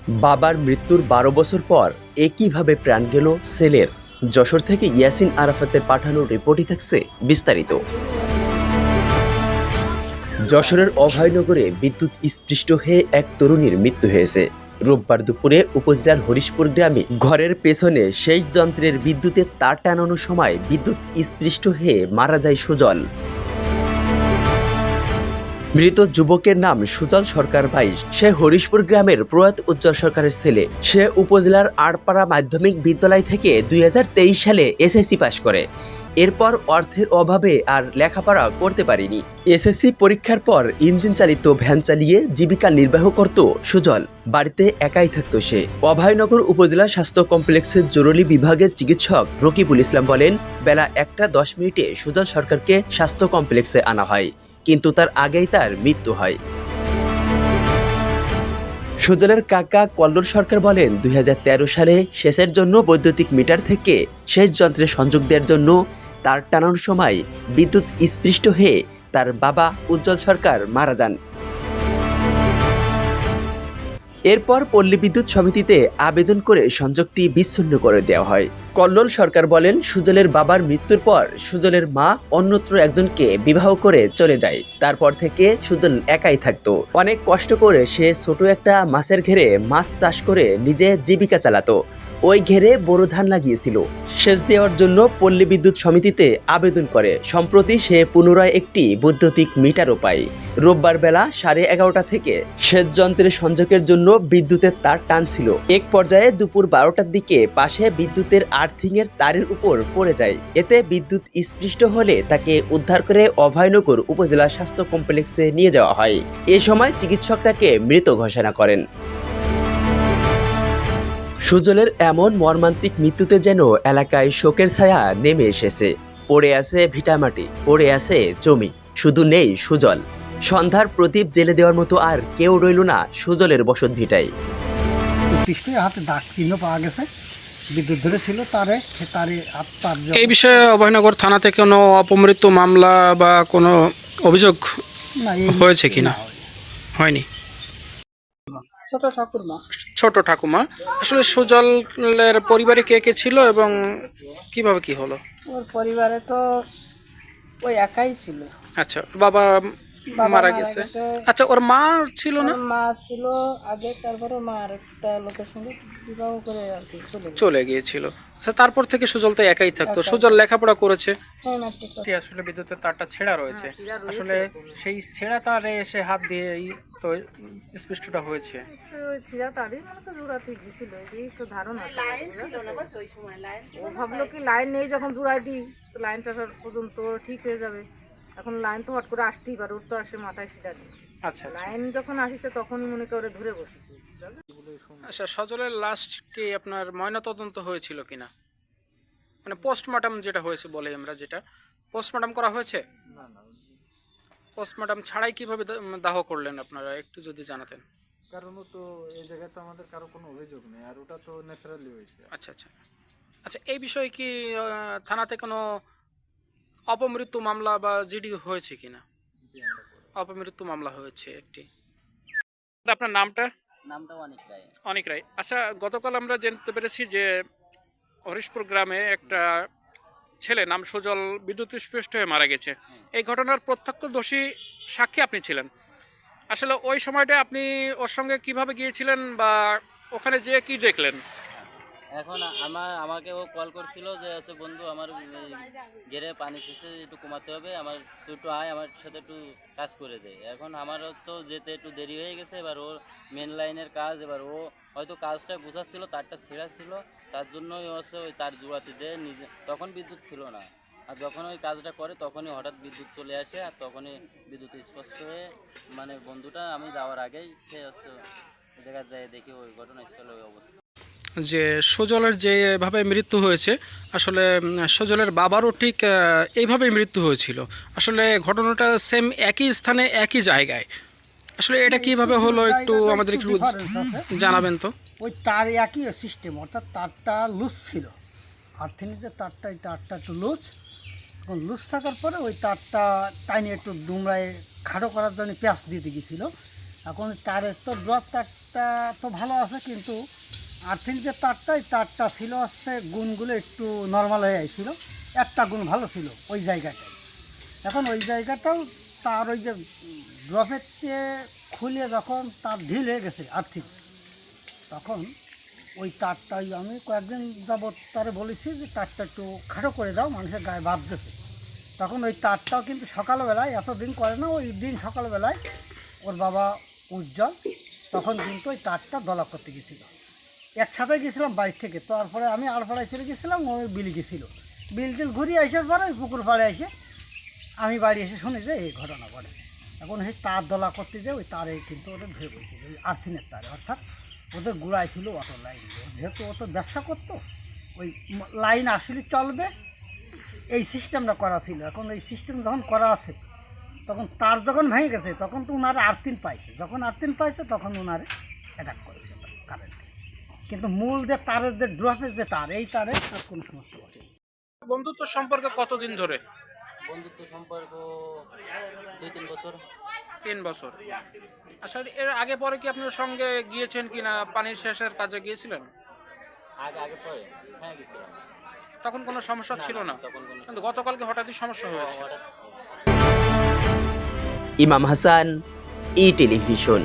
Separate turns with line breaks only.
বাবার মৃত্যুর ১২ বছর পর একইভাবে প্রাণ গেল ছেলের। যশোর থেকে ইয়াসিন আরাফাতের পাঠানো রিপোর্টই থাকছে বিস্তারিত। যশোরের অভয়নগরে বিদ্যুৎ স্পৃষ্ট হয়ে এক তরুণীর মৃত্যু হয়েছে। রোববার দুপুরে উপজেলার হরিশপুর গ্রামে ঘরের পেছনে সেচ যন্ত্রের বিদ্যুতের তার টানানোর সময় বিদ্যুৎ স্পৃষ্ট হয়ে মারা যায় সুজল। মৃত যুবকের নাম সুজল সরকার ২২। সে হরিশপুর গ্রামের প্রয়াত উজ্জ্বল সরকারের ছেলে। সে উপজেলার আড়পাড়া মাধ্যমিক বিদ্যালয় থেকে ২০২৩ সালে এসএসসি পাশ করে। এরপর অর্থের অভাবে আর লেখাপড়া করতে পারেনি। এসএসসি পরীক্ষার পর ইঞ্জিন চালিত ভ্যান চালিয়ে জীবিকা নির্বাহ করত সুজল। বাড়িতে একাই থাকত সে। অভয়নগর উপজেলা স্বাস্থ্য কমপ্লেক্সের জরুরি বিভাগের চিকিৎসক রকিবুল ইসলাম বলেন, বেলা ১টা ১০ মিনিটে সুজল সরকারকে স্বাস্থ্য কমপ্লেক্সে আনা হয়, কিন্তু তার আগেই তার মৃত্যু হয়। সুজলের কাকা কল্লোল সরকার বলেন, ২০১৩ সালে সেচের জন্য বৈদ্যুতিক মিটার থেকে সেচ যন্ত্রে সংযোগ দেওয়ার জন্য তার টানানোর সময় বিদ্যুৎ স্পৃষ্ট হয়ে তার বাবা উজ্জ্বল সরকার মারা যান। এরপর পল্লী বিদ্যুৎ সমিতিতে আবেদন করে সংযোগটি বিচ্ছিন্ন করে দেওয়া হয়। কল্লোল সরকার বলেন, সুজলের বাবার মৃত্যুর পর সুজলের মা অন্যত্র একজনকে বিবাহ করে চলে যায়। তারপর থেকে সুজল একাই থাকতো। অনেক কষ্ট করে সে ছোট একটা মাছের ঘেরে মাছ চাষ করে নিজে জীবিকা চালাতো। ওই ঘেরে বোরো ধান লাগিয়েছিল। সেচ দেওয়ার জন্য পল্লী বিদ্যুৎ সমিতিতে আবেদন করে। সম্প্রতি সে পুনরায় একটি বৈদ্যুতিক মিটারও পায়। রোববার বেলা 11:30 থেকে সেচ যন্ত্রের সংযোগের জন্য বিদ্যুতের তার টানছিল। এক পর্যায়ে দুপুর 12টার দিকে পাশে বিদ্যুতের আর্থিংয়ের তারের উপর পড়ে যায়। এতে বিদ্যুৎ স্পৃষ্ট হলে তাকে উদ্ধার করে অভয়নগর উপজেলা স্বাস্থ্য কমপ্লেক্সে নিয়ে যাওয়া হয়। এ সময় চিকিৎসক তাকে মৃত ঘোষণা করেন। সুজলের এমন মর্মান্তিক মৃত্যুতে যেন এলাকায় শোকের ছায়া নেমে এসেছে। পড়ে আছে ভিটামাটি, পড়ে আছে জমি, শুধু নেই সুজল। সন্ধ্যার প্রদীপ জেলে দেওয়ার মতো আর কেউ রইল না সুজলের বসত ভিটায়।
পৃষ্ঠে হাতে দাগ চিহ্ন পাওয়া গেছে, বিদ্যুৎ ধরেছিল তারে আত্মার।
এই বিষয়ে অভয়নগর থানা থেকে কোনো অপমৃত্যু মামলা বা কোনো অভিযোগ হয়েছে কিনা? হয়নি। ছোট ঠাকুমা, আসলে সুজলের পরিবারে কে কে ছিল এবং কিভাবে কি হলো?
ওর পরিবারে তো ওই একাই ছিল।
আচ্ছা, বাবা মারা গেছে। আচ্ছা, ওর মা ছিল না?
মা ছিল আগে, তারপরে মা আরেকটা লোকের সঙ্গে বিবাহ করে আর কি
চলে গিয়েছিল। আচ্ছা, তারপর থেকে সুজল তো একাই থাকতো। সুজল লেখাপড়া করেছে। আসলে বিদ্যুতের তারটা ছেঁড়া রয়েছে, আসলে সেই ছেঁড়া তারে এসে হাত দিয়ে তো স্পৃষ্টটা হয়েছে।
ওই ছিঁড়া তারই তো জোড়াতে গেছিল, এই তো ধারণা। ও ভাবলো কি লাইন নেই, যখন জোড়ায় দিই তো লাইনটা পর্যন্ত ঠিক হয়ে যাবে। এখন লাইন তো হট করে আসতেই পারে, ওর তো আসে মাথায় সিধা নেই।
আচ্ছা,
লাইন যখন আসছে তখনই মনে করে ধরে বসেছে।
আচ্ছা, সজলের লাস্ট কি আপনার ময়নাতদন্ত হয়েছিল কিনা? মানে পোস্টমর্টম যেটা হয়েছে বলে আমরা, যেটা পোস্টমর্টম করা হয়েছে? পোস্টমর্টম ছাড়াই কিভাবে দাহ করলেন আপনারা, একটু যদি জানাতেন।
কারণ তো এই জায়গায় তো আমাদের কারো কোনো অভিযোগ নেই, আর ওটা তো ন্যাচারালি হয়েছে।
আচ্ছা আচ্ছা আচ্ছা, এই বিষয়ে কি থানাতে কোনো অপমৃত্যু মামলা বা জিডি হয়েছে কিনা? অপমৃত্যু মামলা হয়েছে একটি। আপনার নামটা? অনিক রায়। আচ্ছা, গতকাল আমরা জানতে পেরেছি যে হরিশপুর গ্রামে একটা ছেলে নাম সুজল বিদ্যুৎ স্পৃষ্ট হয়ে মারা গেছে। এই ঘটনার প্রত্যক্ষদর্শী সাক্ষী আপনি ছিলেন। আসলে ওই সময়টা আপনি ওর সঙ্গে কিভাবে গিয়েছিলেন বা ওখানে যেয়ে কি দেখলেন?
এখন আমাকে ও কল করছিল যে আছে বন্ধু, আমার ঘেরে পানি শেষে একটু কমাতে হবে, আমার তুই একটু আয়, আমার সাথে একটু কাজ করে দেয়। এখন আমারও তো যেতে একটু দেরি হয়ে গেছে। এবার ওর মেন লাইনের কাজ, এবার ও হয়তো কাজটা বোঝাচ্ছিল, তারটা ছেঁড়া ছিল, তার জন্যই হচ্ছে ওই তার জোড়াতে দিয়ে নিজে, তখন বিদ্যুৎ ছিল না। আর যখন ওই কাজটা করে তখনই হঠাৎ বিদ্যুৎ চলে আসে, আর তখনই বিদ্যুৎ স্পষ্ট হয়ে মানে বন্ধুটা আমি যাওয়ার আগেই সে হচ্ছে ওই জায়গায় যায়, দেখি ওই ঘটনাস্থলে ওই অবস্থা।
যে সুজলের যেভাবে মৃত্যু হয়েছে, আসলে সুজলের বাবারও ঠিক এইভাবেই মৃত্যু হয়েছিল। আসলে ঘটনাটা সেম একই স্থানে একই জায়গায়। আসলে এটা কিভাবে হলো একটু আমাদের একটু জানাবেন তো।
ওই তার একই সিস্টেম, অর্থাৎ তারটা লুজ ছিল, আর্থিংয়ের তারটা, এই তারটা একটু লুজ। এখন লুজ থাকার পরে ওই তারটা টাইনে একটু দুমড়ায় খাটো করার জন্য পেঁচ দিতে গেছিলো। এখন তারের তো ড্রপ তারটা তারটা তো ভালো আছে, কিন্তু আর্থিং যে তারটাই তারটা ছিল হচ্ছে গুণগুলো একটু নর্মাল হয়ে আইছিল, একটা গুণ ভালো ছিল ওই জায়গাটায়। এখন ওই জায়গাটাও তার ওই যে ড্রপের চেয়ে খুলে যখন তার ঢিল হয়ে গেছে আর্থিং, তখন ওই তারটাই আমি কয়েকদিন যাবৎ তারে বলেছি যে তারটা একটু খাটো করে দাও, মানুষের গায়ে বাঁধতেছে। তখন ওই তারটাও কিন্তু সকালবেলায়, এতদিন করে না, ওই দিন সকালবেলায় ওর বাবা উজ্জ্বল তখন কিন্তু ওই তারটা দলা করতে গেছিলো। একসাথে গেছিলাম বাইর থেকে, তারপরে আমি আড়পাড়ায় চলে গেছিলাম, ওই বিল গেছিল, বিল টিল ঘুরিয়ে আসার পরে ওই পুকুর পাড়ে এসে আমি বাড়ি এসে শুনি যে এই ঘটনা ঘটে। এখন সেই তার দলা করতে যে ওই তারে কিন্তু ওদের ধরে পড়েছিল, ওই আর্থিনের তারে, অর্থাৎ ওদের গুড়াই ছিল অটো লাইন। যেহেতু ও তো ব্যবসা করতো, ওই লাইন আসলে চলবে এই সিস্টেমটা করা ছিল। এখন এই সিস্টেম যখন করা আছে, তখন তার যখন ভেঙে গেছে তখন তো ওনারা আর্থিন পাইছে, যখন আর্থিন পাইছে তখন ওনারে অ্যাটাক করেছে কারেন্টে। কিন্তু মূল যে তারের যে ড্রপের যে তার, এই তারে আর কোনো সমস্যা ঘটে।
বন্ধুত্ব সম্পর্কে কতদিন ধরে?
বন্ধুত্ব সম্পর্ক 2-3 বছর।
3 বছর। আচ্ছা, এর আগে পরে কি আপনার সঙ্গে গিয়েছেন কিনা, পানির শেষের কাজে গিয়েছিলেন?
আগে পরে হ্যাঁ গেছিলাম।
তখন কোনো সমস্যা ছিল না,
তখন কোনো
কিন্তু গতকালকে হঠাৎই সমস্যা হয়েছে।
হঠাৎ
ইমাম হাসান, ই টেলিভিশন।